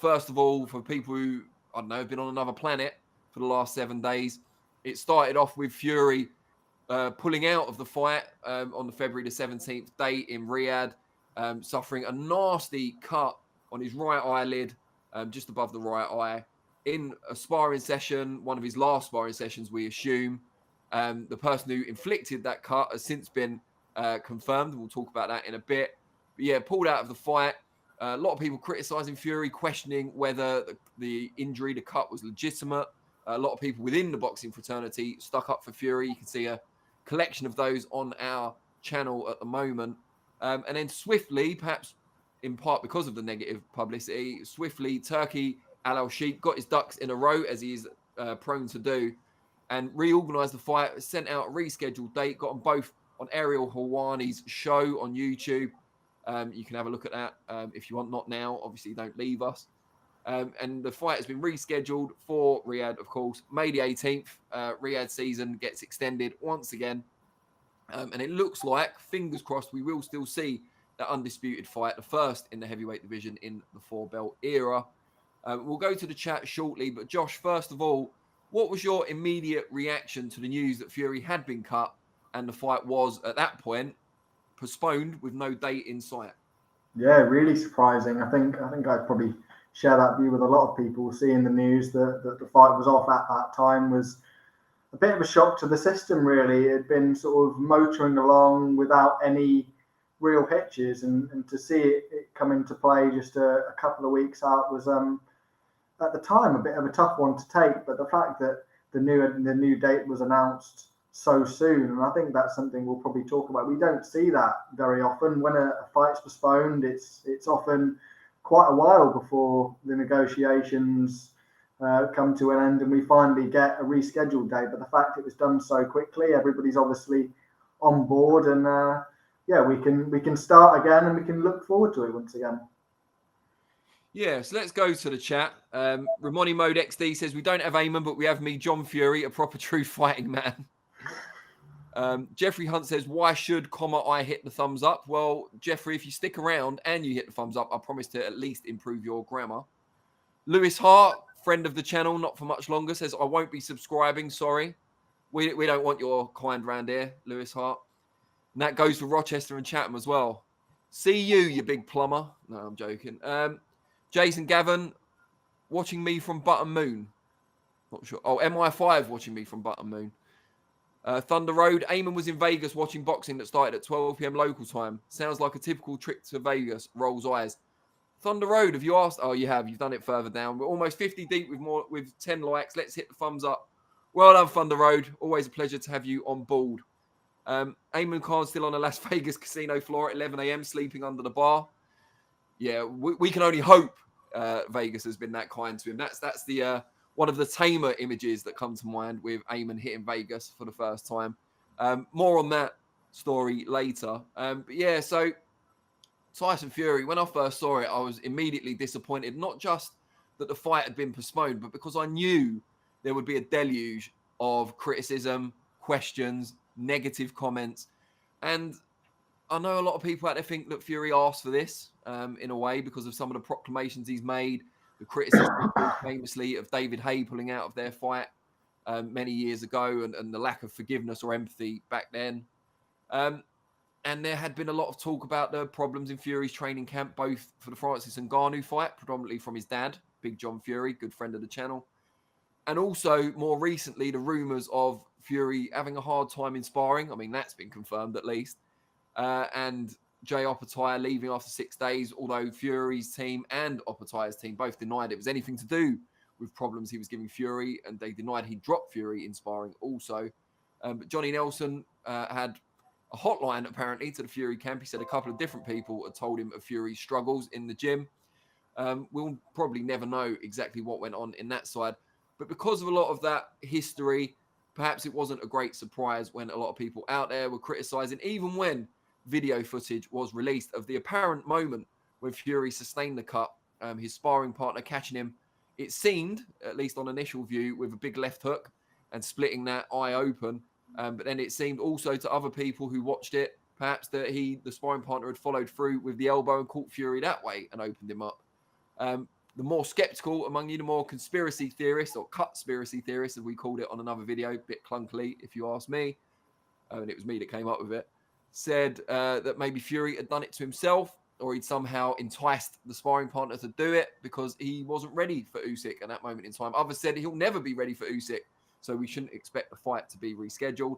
first of all, for people who, I don't know, have been on another planet for the last 7 days, it started off with Fury pulling out of the fight on the February the 17th date in Riyadh, suffering a nasty cut on his right eyelid, just above the right eye, in a sparring session, one of his last sparring sessions, we assume. The person who inflicted that cut has since been confirmed. We'll talk about that in a bit. But yeah, pulled out of the fight. A lot of people criticising Fury, questioning whether the injury, the cut, was legitimate. A lot of people within the boxing fraternity stuck up for Fury. You can see a collection of those on our channel at the moment. And then swiftly, perhaps in part because of the negative publicity, swiftly, Turki Al-Sheikh got his ducks in a row, as he's prone to do, and reorganised the fight, sent out a rescheduled date, got them both on Ariel Helwani's show on YouTube. You can have a look at that if you want. Not now, obviously, don't leave us. And the fight has been rescheduled for Riyadh, of course. May the 18th, Riyadh season gets extended once again. And it looks like, fingers crossed, we will still see that undisputed fight, the first in the heavyweight division in the 4-belt era. We'll go to the chat shortly. But Josh, first of all, what was your immediate reaction to the news that Fury had been cut and the fight was, at that point, postponed with no date in sight? Yeah, really surprising. I think I'd probably share that view with a lot of people. Seeing the news that the fight was off at that time was a bit of a shock to the system, really. It had been sort of motoring along without any real hitches, and to see it come into play just a couple of weeks out was at the time a bit of a tough one to take. But the fact that the new date was announced so soon, and I think that's something we'll probably talk about. We don't see that very often. When a fight's postponed, it's often quite a while before the negotiations come to an end and we finally get a rescheduled date. But the fact it was done so quickly, everybody's obviously on board, and we can start again and we can look forward to it once again. Yeah, so let's go to the chat. Ramoni Mode XD says, we don't have Eamon, but we have me, John Fury, a proper true fighting man. Jeffrey Hunt says, why should, I hit the thumbs up? Well, Jeffrey, if you stick around and you hit the thumbs up, I promise to at least improve your grammar. Lewis Hart, friend of the channel, not for much longer, says, I won't be subscribing, sorry. We don't want your kind round here, Lewis Hart. And that goes for Rochester and Chatham as well. See you big plumber. No, I'm joking. Jason Gavin, watching me from Button Moon. Not sure. Oh, MI5 watching me from Button Moon. Thunder Road, Eamon was in Vegas watching boxing that started at 12 p.m. local time. Sounds like a typical trip to Vegas. Rolls eyes. Thunder Road, have you asked? Oh, you have. You've done it further down. We're almost 50 deep with 10 likes. Let's hit the thumbs up. Well done, Thunder Road. Always a pleasure to have you on board. Eamon Khan still on a Las Vegas casino floor at 11 a.m. sleeping under the bar. Yeah, we can only hope Vegas has been that kind to him. That's the one of the tamer images that come to mind with Eamon hitting Vegas for the first time. More on that story later. But yeah, so Tyson Fury, when I first saw it, I was immediately disappointed. Not just that the fight had been postponed, but because I knew there would be a deluge of criticism, questions, negative comments. And I know a lot of people out there think that Fury asked for this in a way because of some of the proclamations he's made, the criticism famously of David Haye pulling out of their fight many years ago, and the lack of forgiveness or empathy back then. And there had been a lot of talk about the problems in Fury's training camp, both for the Francis Ngannou fight, predominantly from his dad, Big John Fury, good friend of the channel. And also, more recently, the rumours of Fury having a hard time in sparring. I mean, that's been confirmed at least. And Jay Opetaia leaving after 6 days, although Fury's team and Opetaia's team both denied it was anything to do with problems he was giving Fury, and they denied he dropped Fury in sparring also. But Johnny Nelson had a hotline, apparently, to the Fury camp. He said a couple of different people had told him of Fury's struggles in the gym. We'll probably never know exactly what went on in that side. But because of a lot of that history, perhaps it wasn't a great surprise when a lot of people out there were criticising, even when video footage was released of the apparent moment when Fury sustained the cut, his sparring partner catching him, it seemed, at least on initial view, with a big left hook and splitting that eye open. But then it seemed also to other people who watched it, perhaps that the sparring partner had followed through with the elbow and caught Fury that way and opened him up. the more skeptical among you, the more conspiracy theorists, or conspiracy theorists, as we called it on another video, a bit clunkily, if you ask me, and it was me that came up with it, said that maybe Fury had done it to himself, or he'd somehow enticed the sparring partner to do it because he wasn't ready for Usyk at that moment in time. Others said he'll never be ready for Usyk, so we shouldn't expect the fight to be rescheduled.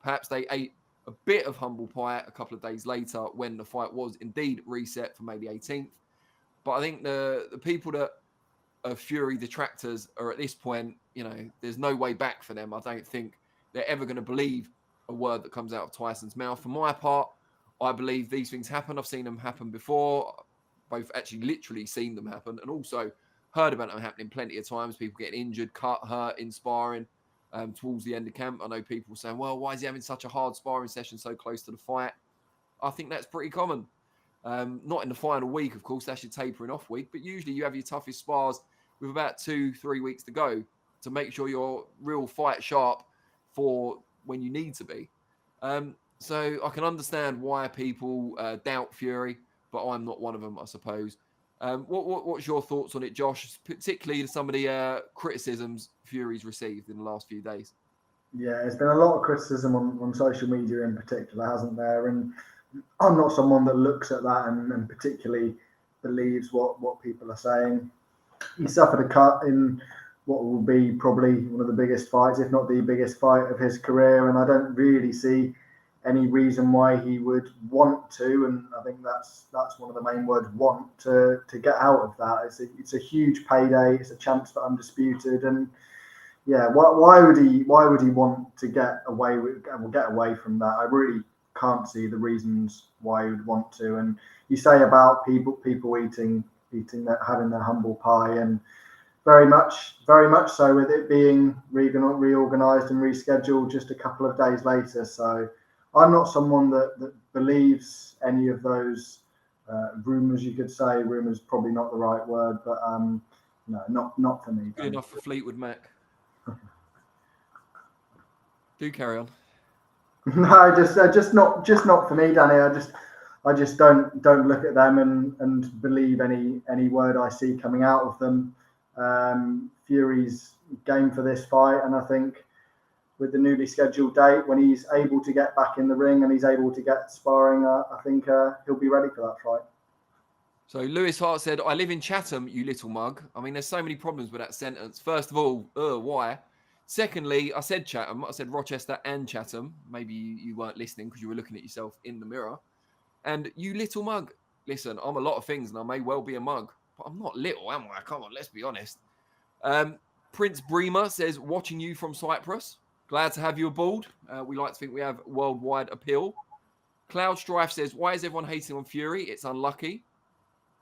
Perhaps they ate a bit of humble pie a couple of days later when the fight was indeed reset for May the 18th. But I think the people that are Fury detractors are at this point, there's no way back for them. I don't think they're ever going to believe a word that comes out of Tyson's mouth. For my part, I believe these things happen. I've seen them happen before. Both actually literally seen them happen, and also heard about them happening plenty of times. People getting injured, cut, hurt in sparring towards the end of camp. I know people saying, well, why is he having such a hard sparring session so close to the fight? I think that's pretty common. Not in the final week, of course. That's your tapering off week. But usually you have your toughest spars with about 2-3 weeks to go to make sure you're real fight sharp for when you need to be. So I can understand why people doubt Fury, but I'm not one of them, I suppose. What's your thoughts on it, Josh, particularly some of the criticisms Fury's received in the last few days? Yeah, there's been a lot of criticism on social media in particular, hasn't there? And I'm not someone that looks at that and particularly believes what people are saying. He suffered a cut in what will be probably one of the biggest fights, if not the biggest fight of his career, and I don't really see any reason why he would want to, and I think that's one of the main words, want to get out of that. It's a huge payday, it's a chance for undisputed, and yeah, why would he want to get away from that? I really can't see the reasons why he would want to. And you say about people eating that, having their humble pie, and very much so with it being reorganized and rescheduled just a couple of days later. So I'm not someone that believes any of those rumors. You could say rumors, probably not the right word, but no, not for me. Good enough for Fleetwood Mac. Do carry on. No, just not for me, Danny. I just don't look at them and believe any word I see coming out of them. Fury's game for this fight, and I think with the newly scheduled date, when he's able to get back in the ring and he's able to get sparring, I think he'll be ready for that fight. So Lewis Hart said, I live in Chatham, you little mug. I mean, there's so many problems with that sentence. First of all, why? Secondly, I said Chatham. I said Rochester and Chatham. Maybe you weren't listening because you were looking at yourself in the mirror. And you little mug. Listen, I'm a lot of things and I may well be a mug, but I'm not little, am I? Come on, let's be honest. Prince Bremer says, watching you from Cyprus. Glad to have you aboard. We like to think we have worldwide appeal. Cloud Strife says, why is everyone hating on Fury? It's unlucky.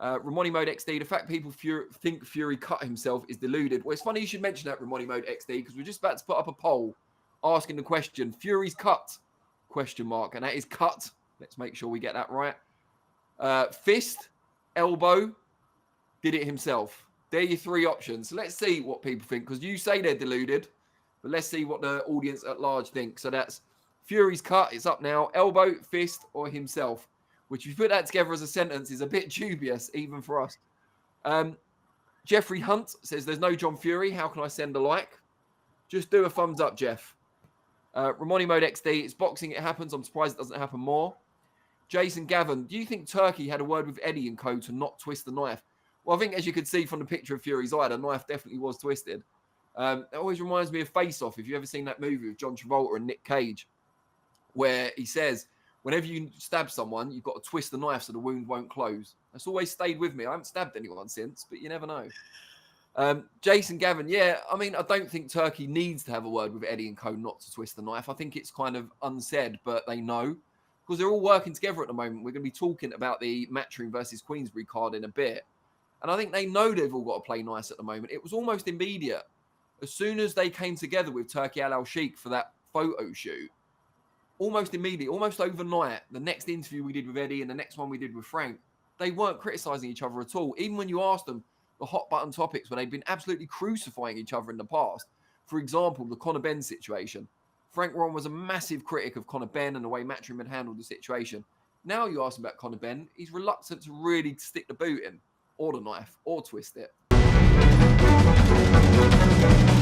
Ramoni Mode XD, the fact people think Fury cut himself is deluded. Well, it's funny you should mention that, Ramoni Mode XD, because we're just about to put up a poll asking the question, Fury's cut? ? And that is cut. Let's make sure we get that right. Fist, elbow, did it himself. They're your three options. So let's see what people think, because you say they're deluded, but let's see what the audience at large think. So that's Fury's cut. It's up now. Elbow, fist, or himself. Which, if you put that together as a sentence, is a bit dubious, even for us. Jeffrey Hunt says, there's no John Fury. How can I send a like? Just do a thumbs up, Jeff. Ramoni Mode XD, it's boxing, it happens. I'm surprised it doesn't happen more. Jason Gavin, do you think Turkey had a word with Eddie and co to not twist the knife? Well, I think as you could see from the picture of Fury's eye, the knife definitely was twisted. It always reminds me of Face Off. If you've ever seen that movie with John Travolta and Nick Cage, where he says, whenever you stab someone, you've got to twist the knife so the wound won't close. That's always stayed with me. I haven't stabbed anyone since, but you never know. Jason Gavin, yeah, I mean, I don't think Turkey needs to have a word with Eddie and co not to twist the knife. I think it's kind of unsaid, but they know. Because they're all working together at the moment. We're going to be talking about the Matchroom versus Queensbury card in a bit. And I think they know they've all got to play nice at the moment. It was almost immediate. As soon as they came together with Turkey Al Sheikh for that photo shoot, almost immediately, almost overnight, the next interview we did with Eddie and the next one we did with Frank, they weren't criticising each other at all. Even when you asked them the hot button topics where they'd been absolutely crucifying each other in the past. For example, the Conor Benn situation. Frank Warren was a massive critic of Conor Benn and the way Matchroom had handled the situation. Now you ask him about Conor Benn, he's reluctant to really stick the boot in, or the knife, or twist it. Bye.